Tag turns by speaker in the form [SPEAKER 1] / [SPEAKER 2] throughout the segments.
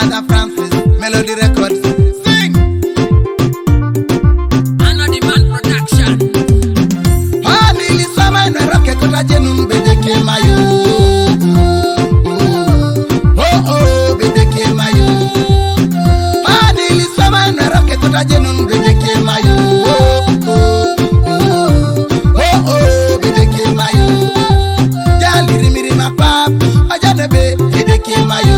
[SPEAKER 1] Father Francis, Melody Records. Sing!
[SPEAKER 2] Another man production.
[SPEAKER 1] Nili sama na roke kota jenun bedeke mayu. Oh, bedeke mayu. Nili sama na roke kota jenun bedeke mayu. Oh, bedeke mayu. Jali rimiri mapap, ajane be bedeke mayu.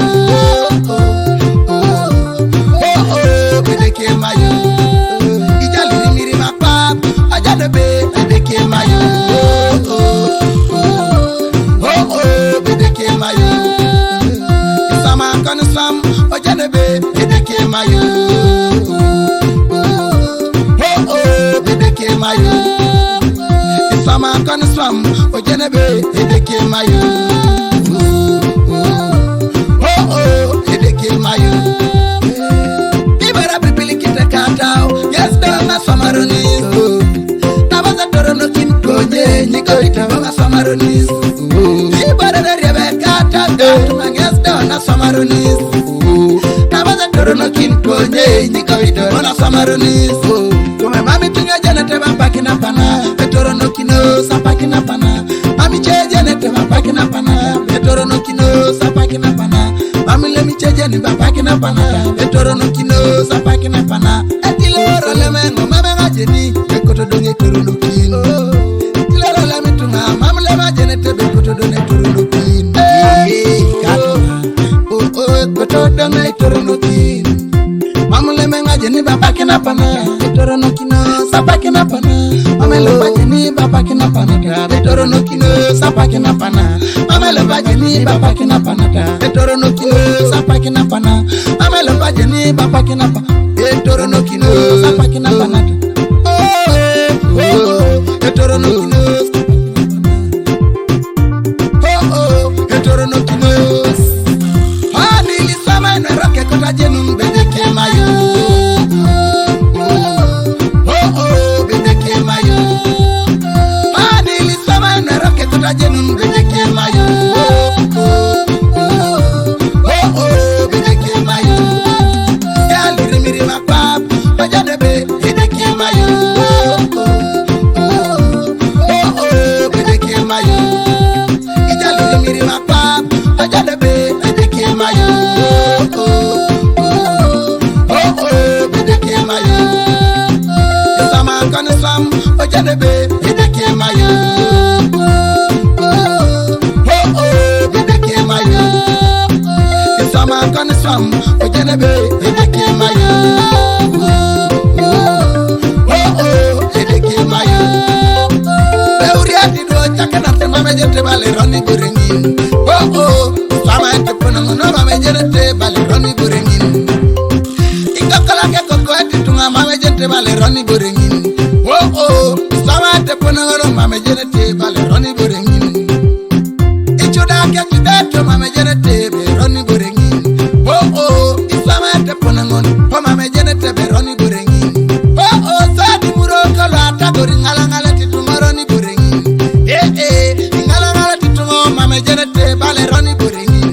[SPEAKER 1] Oh, bedeke mayu. Ijali rimiri mapap, ajane be bedeke mayu. Oh, bedeke mayu. Isama kanu sam, ajane be bedeke mayu. Oh, bedeke mayu. Isama kanu sam, ajane be bedeke mayu. Oh, bedeke mayu. Ibara pipili kita katao, yes dama samaronis. Tabaza torono kin konye, niko itabama samaronis. Ibara rebe katao, yes dama samaronis. Tabaza torono kin konye, niko itabama samaronis. Kume mami tunga jana teba pakina pana, petorono kino sapakina pana. Mami cheje nete pakina pana, petorono kino sapakina pana. Mami lemi cheje ni pakina pana, petorono kino sapakina pana. Etiloro lemengo mama ngajeni, bekoto donge torono kino. Etiloro lemetunga, mami lema jenete bekoto donge torono kino. Katuna, bekoto donge torono kino. Mami lema ngajeni pakina pana, petorono kino sapakina pana. Mami lema jeni pakina pana, petorono kino sapakina pana. Mami lema jeni pakina pana, petorono kino sapakina pana. Mami lema jeni pakina pana. Etorono kino sapakina pana. Etorono kino. Etorono kino. Nili sama na roke kota jenun bedeke mayu. Bedeke mayu. Nili sama na roke kota jenun bedeke mayu. Bedeke mayu. Jali rimiri mapap, bajade be bedeke mayu. Bedeke mayu. Ijali rimiri mapap, bajade be bedeke mayu. Bedeke mayu. Sama kanu sam, bajade be bedeke mayu. Bedeke mayu. Sama kanu sam, bajade be bedeke mayu. Bedeke mayu. Beuriati do chakana te mame jete bale roni burengin. Sama ete puna ngono mame jete bale roni burengin. Ikakala ke koko ete tunga mame jete bale roni burengin. Sama ete puna ngono mame jete bale roni burengin. Ichuda ke chidato mame jete be roni burengin. Sama ete puna ngono mame jete be roni burengin. Sadi muro kala tagori ngala ngala tituma roni burengin. Ngala ngala tituma mame jete bale roni burengin.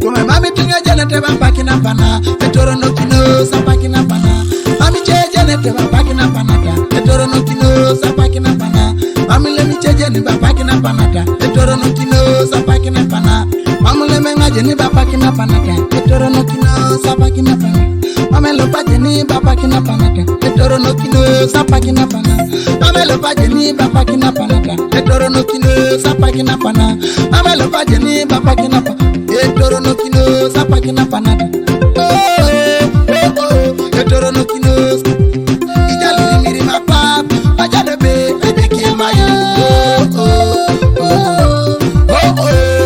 [SPEAKER 1] Kume mami tunga jete pakina pana, petorono kino sapakina pana. Mami cheje nete pakina panata, petorono kino sapakina pana. Mami lemi cheje ni pakina panata, petorono kino sapakina pana. Mami lemi ngaje ni pakina panata, petorono kino sapakina pana. Mami lopaje ni pakina panata, petorono kino sapakina pana. Mami lopaje ni pakina panata, petorono kino sapakina pana. Mami lopaje ni pakina panata, petorono kino sapakina panata. Petorono kino. Ijali rimiri mapap, ajade be bedeke mayu.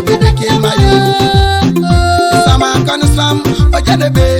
[SPEAKER 1] Bedeke mayu. Sama kanu sam, ajade be